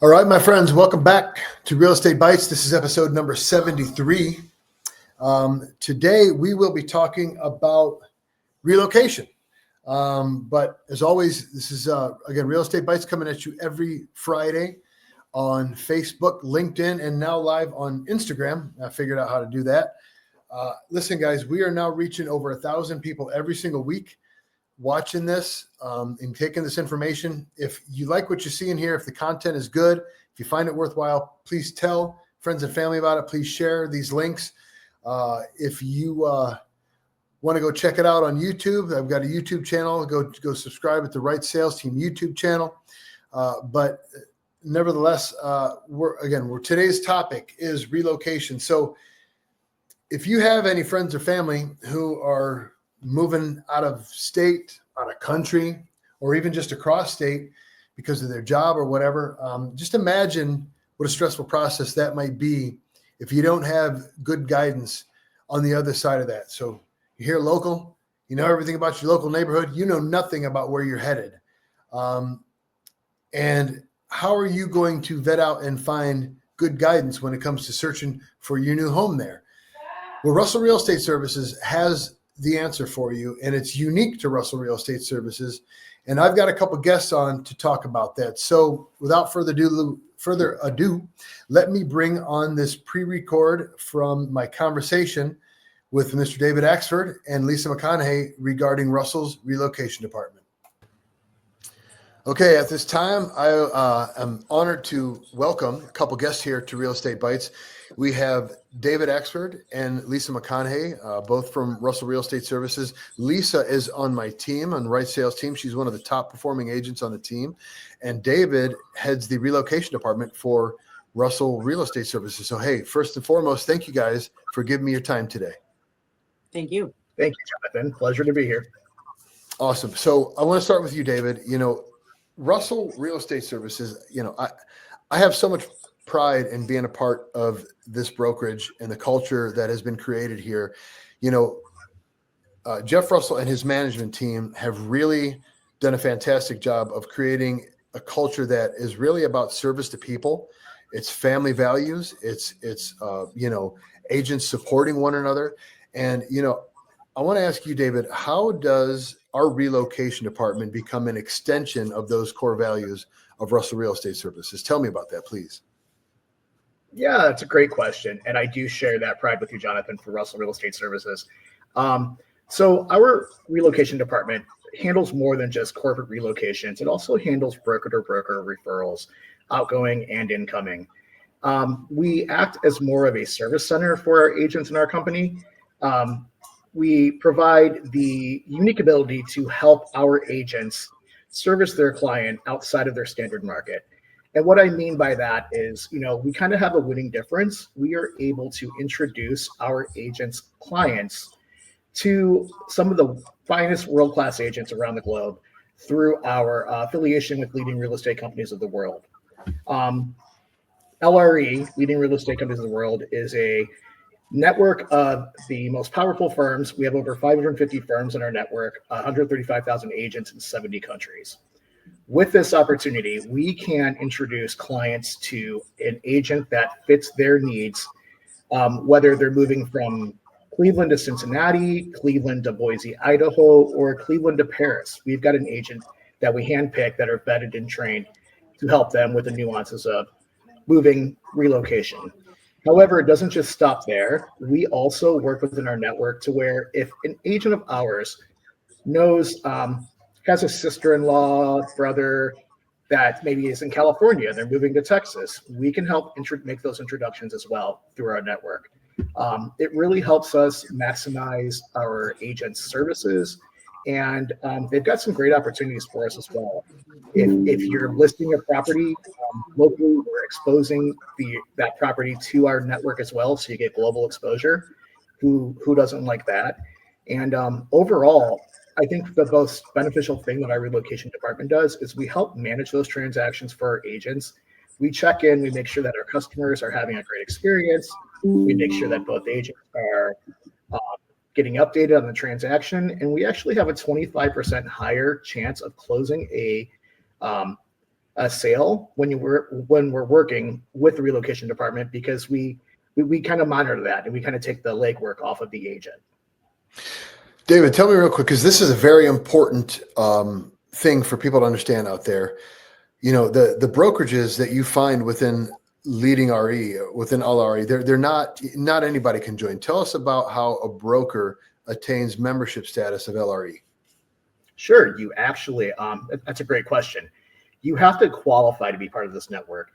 All right, my friends, welcome back to Real Estate Bites. This is episode number 73. Today, we will be talking about relocation. But as always, this is, again, Real Estate Bites coming at you every Friday on Facebook, LinkedIn, and now live on Instagram. I figured out how to do that. Listen, guys, we are now reaching over 1,000 people every single week watching this and taking this information. If you like what you see in here, if the content is good, if you find it worthwhile, please tell friends and family about it. Please share these links. If you want to go check it out on YouTube, I've got a YouTube channel. Go subscribe at the Right Sales Team YouTube channel. But nevertheless, today's topic is relocation. So if you have any friends or family who are moving out of state, out of country, or even just across state because of their job or whatever, just imagine what a stressful process that might be if you don't have good guidance on the other side of that. So you're here local, you know everything about your local neighborhood, you know nothing about where you're headed. And how are you going to vet out and find good guidance when it comes to searching for your new home there? Well, Russell Real Estate Services has the answer for you, and it's unique to Russell Real Estate Services. And I've got a couple guests on to talk about that. So without further ado, let me bring on this pre-record from my conversation with Mr. David Axford and Lisa McConaughey regarding Russell's relocation department. Okay, at this time, I am honored to welcome a couple guests here to Real Estate Bites. We have David Axford and Lisa McConaughey, both from Russell Real Estate Services. Lisa is on my team, on the Right Sales Team. She's one of the top performing agents on the team. And David heads the relocation department for Russell Real Estate Services. So, hey, first and foremost, thank you guys for giving me your time today. Thank you. Thank you, Jonathan. Pleasure to be here. Awesome. So I want to start with you, David. You know, Russell Real Estate Services, I have so much pride in being a part of this brokerage and the culture that has been created here. Jeff Russell and his management team have really done a fantastic job of creating a culture that is really about service to people. It's family values. It's agents supporting one another. And, I want to ask you, David, how does our relocation department become an extension of those core values of Russell Real Estate Services? Tell me about that, please. Yeah, that's a great question. And I do share that pride with you, Jonathan, for Russell Real Estate Services. So our relocation department handles more than just corporate relocations. It also handles broker-to-broker referrals, outgoing and incoming. We act as more of a service center for our agents in our company. We provide the unique ability to help our agents service their client outside of their standard market. And what I mean by that is, we kind of have a winning difference. We are able to introduce our agents' clients to some of the finest world-class agents around the globe through our affiliation with leading real estate companies of the world. LRE, Leading Real Estate Companies of the World, is a network of the most powerful firms. We have over 550 firms in our network, 135,000 agents in 70 countries. With this opportunity, we can introduce clients to an agent that fits their needs, whether they're moving from Cleveland to Cincinnati, Cleveland to Boise, Idaho, or Cleveland to Paris. We've got an agent that we handpick that are vetted and trained to help them with the nuances of moving, relocation. However, it doesn't just stop there. We also work within our network to where if an agent of ours knows, has a sister-in-law, brother that maybe is in California, they're moving to Texas, we can help make those introductions as well through our network. It really helps us maximize our agents' services, and they've got some great opportunities for us as well. If you're listing a property locally, we're exposing that property to our network as well, so you get global exposure. Who doesn't like that? And overall, I think the most beneficial thing that our relocation department does is we help manage those transactions for our agents. We check in, we make sure that our customers are having a great experience. We make sure that both agents are getting updated on the transaction, and we actually have a 25% higher chance of closing a a sale when we're working with the relocation department, because we kind of monitor that, and we kind of take the legwork off of the agent. David, tell me real quick, because this is a very important thing for people to understand out there. You know, the brokerages that you find within leading RE, within all RE, they're not anybody can join. Tell us about how a broker attains membership status of LRE. Sure, you actually, that's a great question. You have to qualify to be part of this network.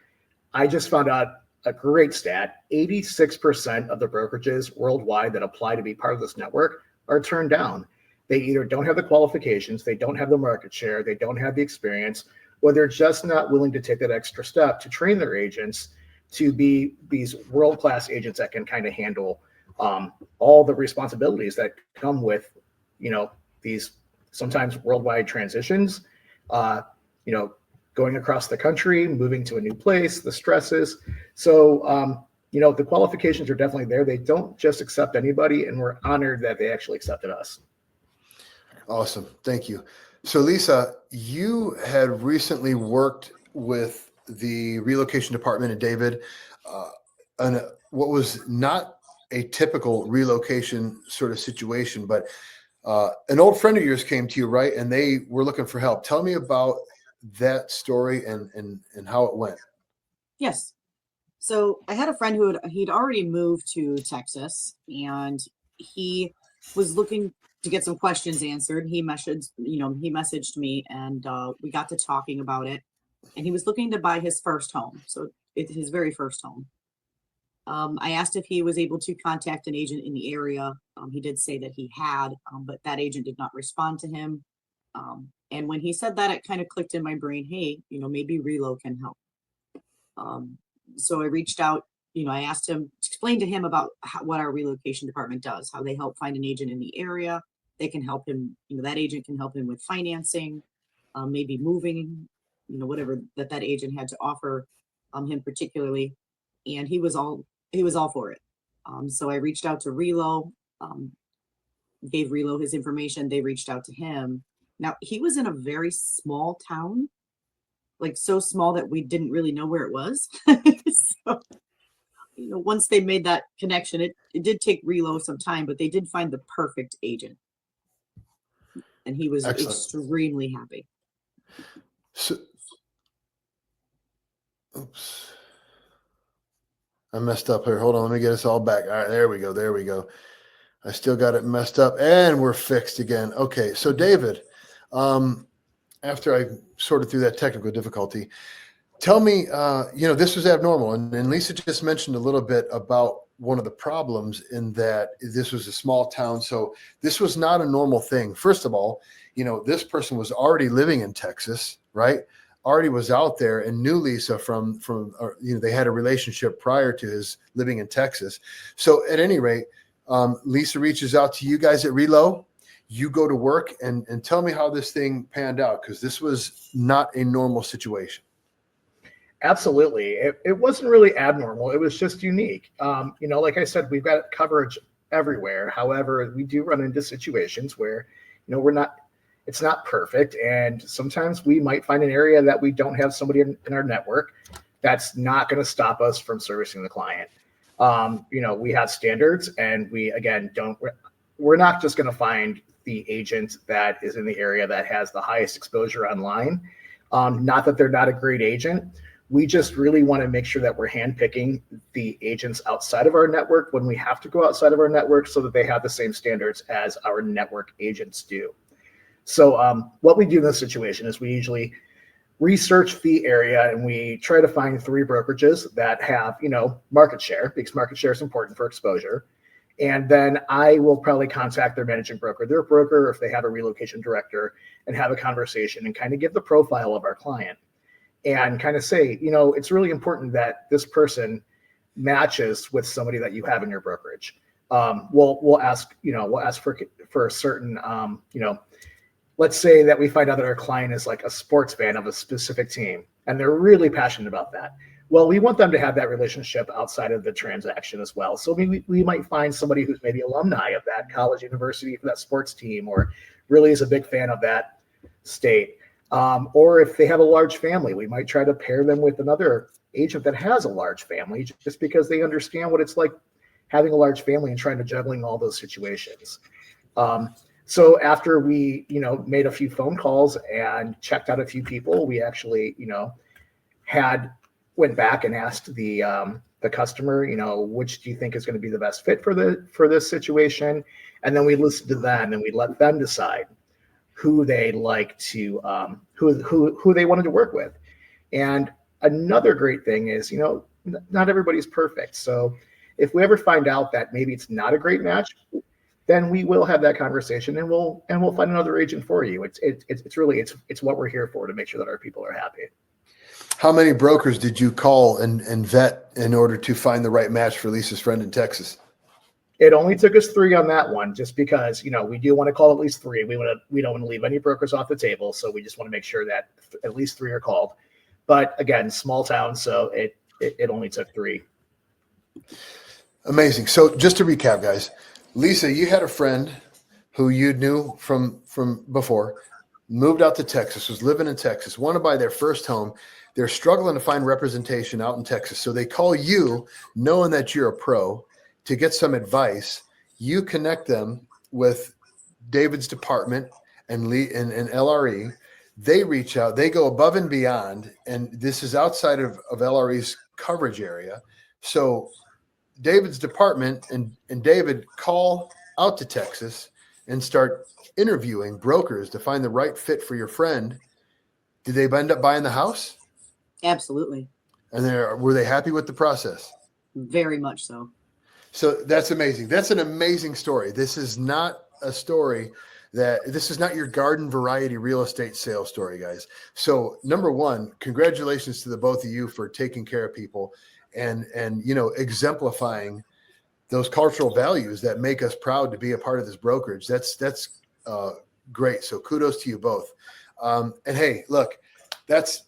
I just found out a great stat: 86% of the brokerages worldwide that apply to be part of this network are turned down. They either don't have the qualifications, they don't have the market share, they don't have the experience, or they're just not willing to take that extra step to train their agents to be these world-class agents that can kind of handle all the responsibilities that come with, these sometimes worldwide transitions, going across the country, moving to a new place, the stresses. So, the qualifications are definitely there. They don't just accept anybody, and we're honored that they actually accepted us. Awesome. Thank you. So Lisa, you had recently worked with the relocation department and David on what was not a typical relocation sort of situation, but an old friend of yours came to you, right? And they were looking for help. Tell me about that story and how it went. Yes. So I had a friend he'd already moved to Texas, and he was looking to get some questions answered. He messaged me, and we got to talking about it. And he was looking to buy his first home, so it's his very first home. I asked if he was able to contact an agent in the area. He did say that he had, but that agent did not respond to him. And when he said that, it kind of clicked in my brain, hey, maybe Relo can help. So I reached out, I asked him, explained to him about what our relocation department does, how they help find an agent in the area. They can help him, that agent can help him with financing, maybe moving, whatever that agent had to offer him particularly. And he was all for it. So I reached out to Relo, gave Relo his information. They reached out to him. Now, he was in a very small town, like so small that we didn't really know where it was. So, once they made that connection, it did take Relo some time, but they did find the perfect agent. And he was Excellent. Extremely happy. So, oops. I messed up here. Hold on. Let me get us all back. All right. There we go. I still got it messed up, and we're fixed again. Okay. So David, after I sorted through that technical difficulty, tell me, this was abnormal. And Lisa just mentioned a little bit about one of the problems in that this was a small town. So this was not a normal thing. First of all, this person was already living in Texas, right? Already was out there and knew Lisa from they had a relationship prior to his living in Texas. So at any rate, Lisa reaches out to you guys at Relo. You go to work and tell me how this thing panned out, because this was not a normal situation. Absolutely. It wasn't really abnormal. It was just unique. Like I said, we've got coverage everywhere. However, we do run into situations where, it's not perfect. And sometimes we might find an area that we don't have somebody in our network. That's not going to stop us from servicing the client. We have standards, and we're not just going to find the agent that is in the area that has the highest exposure online. Not that they're not a great agent. We just really want to make sure that we're handpicking the agents outside of our network when we have to go outside of our network, so that they have the same standards as our network agents do. So what we do in this situation is we usually research the area, and we try to find 3 brokerages that have, market share, because market share is important for exposure. And then I will probably contact their managing broker, their broker, if they have a relocation director, and have a conversation and kind of give the profile of our client and kind of say, it's really important that this person matches with somebody that you have in your brokerage. We'll ask for a certain, let's say that we find out that our client is like a sports fan of a specific team, and they're really passionate about that. Well, we want them to have that relationship outside of the transaction as well. So we might find somebody who's maybe alumni of that college, university, for that sports team, or really is a big fan of that state. Or if they have a large family, we might try to pair them with another agent that has a large family, just because they understand what it's like having a large family and trying to juggling all those situations. So after we, made a few phone calls and checked out a few people, we actually, went back and asked the customer, which do you think is going to be the best fit for this situation? And then we listened to them and we let them decide who they like to who they wanted to work with. And another great thing is, not everybody's perfect. So if we ever find out that maybe it's not a great match, then we will have that conversation and we'll find another agent for you. It's really what we're here for, to make sure that our people are happy. How many brokers did you call and vet in order to find the right match for Lisa's friend in Texas? It only took us 3 on that one, just because, we do want to call at least 3. We don't want to leave any brokers off the table. So we just want to make sure that at least 3 are called. But again, small town. So it only took 3. Amazing. So just to recap, guys, Lisa, you had a friend who you knew from before, moved out to Texas, was living in Texas, wanted to buy their first home. They're struggling to find representation out in Texas. So they call you, knowing that you're a pro, to get some advice. You connect them with David's department and LRE. They reach out, they go above and beyond, and this is outside of LRE's coverage area. So David's department and David call out to Texas and start interviewing brokers to find the right fit for your friend. Did they end up buying the house? Absolutely. And were they happy with the process? Very much so. So that's amazing. That's an amazing story. This is not a story this is not your garden variety real estate sales story, guys. So number one, congratulations to the both of you for taking care of people and exemplifying those cultural values that make us proud to be a part of this brokerage. That's great. So kudos to you both. And hey, look, that's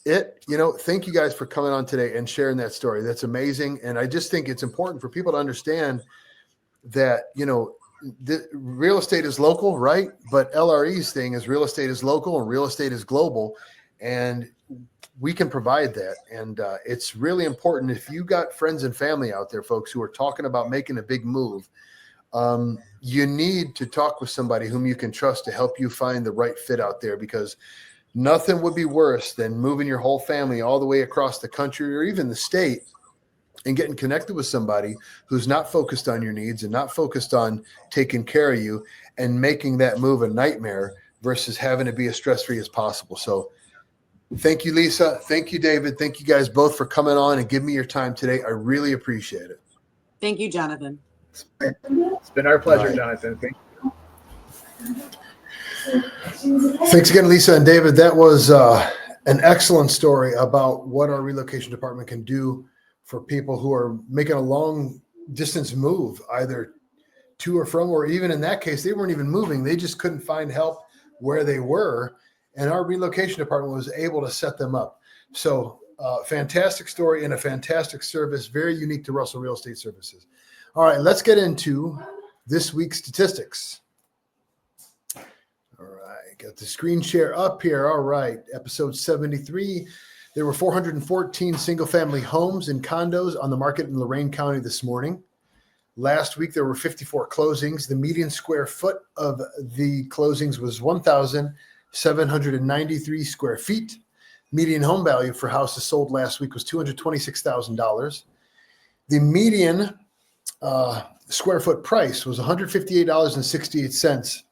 it. Thank you guys for coming on today and sharing that story. That's amazing. And I just think it's important for people to understand that, the real estate is local, right? But LRE's thing is real estate is local and real estate is global. And we can provide that. And it's really important. If you got friends and family out there, folks, who are talking about making a big move, you need to talk with somebody whom you can trust to help you find the right fit out there, because nothing would be worse than moving your whole family all the way across the country or even the state and getting connected with somebody who's not focused on your needs and not focused on taking care of you and making that move a nightmare versus having to be as stress-free as possible. So thank you, Lisa. Thank you, David. Thank you guys both for coming on and giving me your time today. I really appreciate it. Thank you, Jonathan. It's been our pleasure, Jonathan. Thank you. Thanks again, Lisa and David. That was an excellent story about what our relocation department can do for people who are making a long distance move, either to or from, or even in that case, they weren't even moving. They just couldn't find help where they were. And our relocation department was able to set them up. So fantastic story and a fantastic service, very unique to Russell Real Estate Services. All right, let's get into this week's statistics. All right, got the screen share up here. All right, episode 73. There were 414 single-family homes and condos on the market in Lorain County this morning. Last week, there were 54 closings. The median square foot of the closings was 1,793 square feet. Median home value for houses sold last week was $226,000. The median square foot price was $158.68.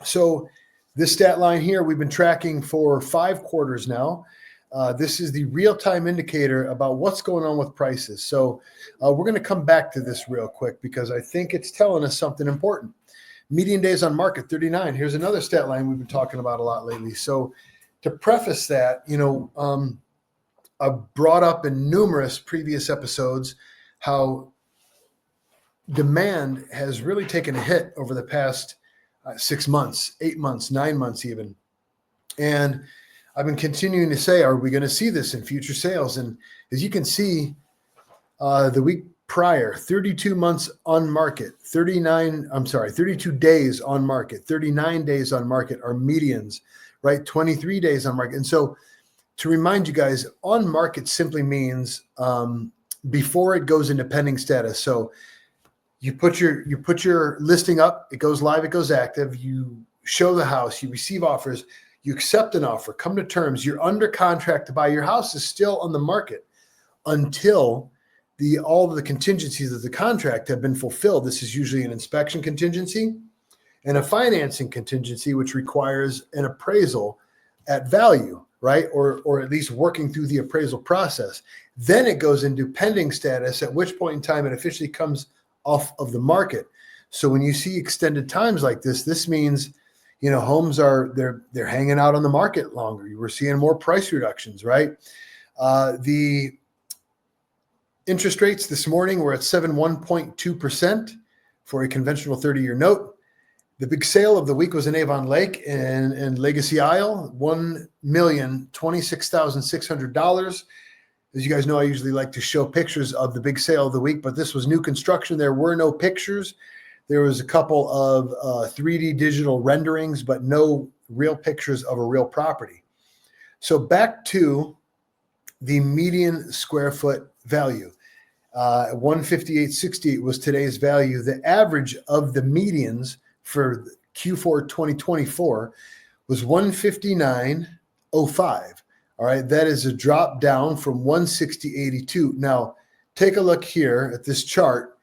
So this stat line here, we've been tracking for 5 quarters now. This is the real-time indicator about what's going on with prices. So we're going to come back to this real quick because I think it's telling us something important. Median days on market, 39. Here's another stat line we've been talking about a lot lately. So to preface that, I've brought up in numerous previous episodes how demand has really taken a hit over the past 6 months, 8 months, 9 months even. And I've been continuing to say, are we going to see this in future sales? And as you can see, the week prior, 32 months on market, 32 days on market, 39 days on market are medians right? 23 days on market. And so to remind you guys, on market simply means before it goes into pending status. So you put your listing up, it goes live, it goes active, you show the house, you receive offers, you accept an offer, come to terms, you're under contract to buy. Your house is still on the market until all of the contingencies of the contract have been fulfilled. This is usually an inspection contingency and a financing contingency, which requires an appraisal at value, right? Or at least working through the appraisal process. Then it goes into pending status, at which point in time it officially comes off of the market. So when you see extended times like this means, homes they're hanging out on the market longer. We're seeing more price reductions, right? The interest rates this morning were at 1.2% for a conventional 30-year note. The big sale of the week was in Avon Lake and Legacy Isle, $1,026,600. As you guys know, I usually like to show pictures of the big sale of the week, but this was new construction. There were no pictures. There was a couple of 3D digital renderings, but no real pictures of a real property. So back to the median square foot value. 158.68 was today's value. The average of the medians for Q4 2024 was 159.05. All right, that is a drop down from 160.82. Now, take a look here at this chart.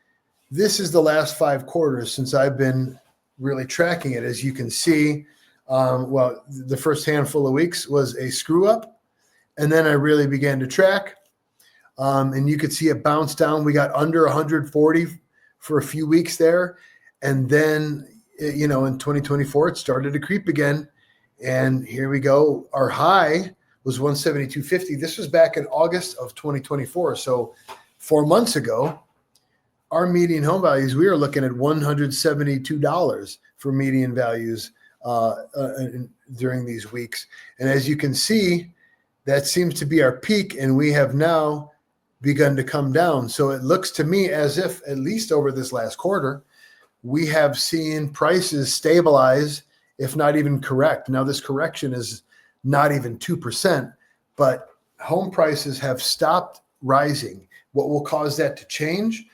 This is the last 5 quarters since I've been really tracking it. As you can see, the first handful of weeks was a screw up, and then I really began to track, and you could see it bounce down. We got under 140 for a few weeks there, and then, in 2024, it started to creep again, and here we go. Our high was 172.50. This was back in August of 2024. So 4 months ago, our median home values, we were looking at $172 for median values during these weeks. And as you can see, that seems to be our peak, and we have now begun to come down. So it looks to me as if, at least over this last quarter, we have seen prices stabilize, if not even correct. Now, this correction is not even 2%, but home prices have stopped rising. What will cause that to change?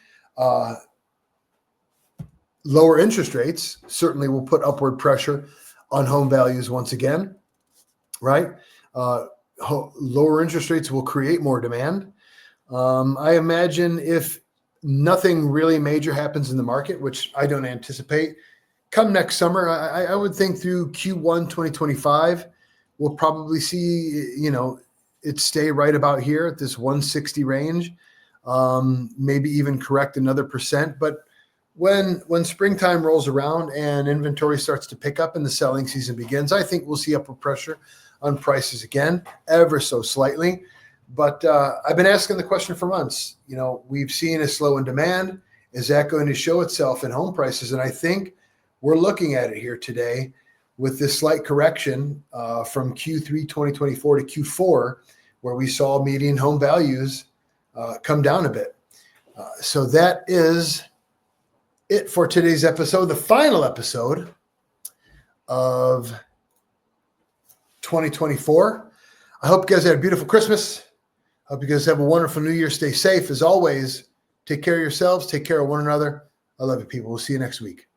Lower interest rates certainly will put upward pressure on home values once again, right? Lower interest rates will create more demand. I imagine if nothing really major happens in the market, which I don't anticipate, come next summer, I would think through Q1 2025, we'll probably see, it stay right about here at this 160 range, maybe even correct another percent. But when springtime rolls around and inventory starts to pick up and the selling season begins, I think we'll see upward pressure on prices again, ever so slightly. But I've been asking the question for months. We've seen a slow in demand. Is that going to show itself in home prices? And I think we're looking at it here today with this slight correction from Q3 2024 to Q4, where we saw median home values come down a bit. So that is it for today's episode, the final episode of 2024. I hope you guys had a beautiful Christmas. I hope you guys have a wonderful New Year. Stay safe. As always, take care of yourselves. Take care of one another. I love you, people. We'll see you next week.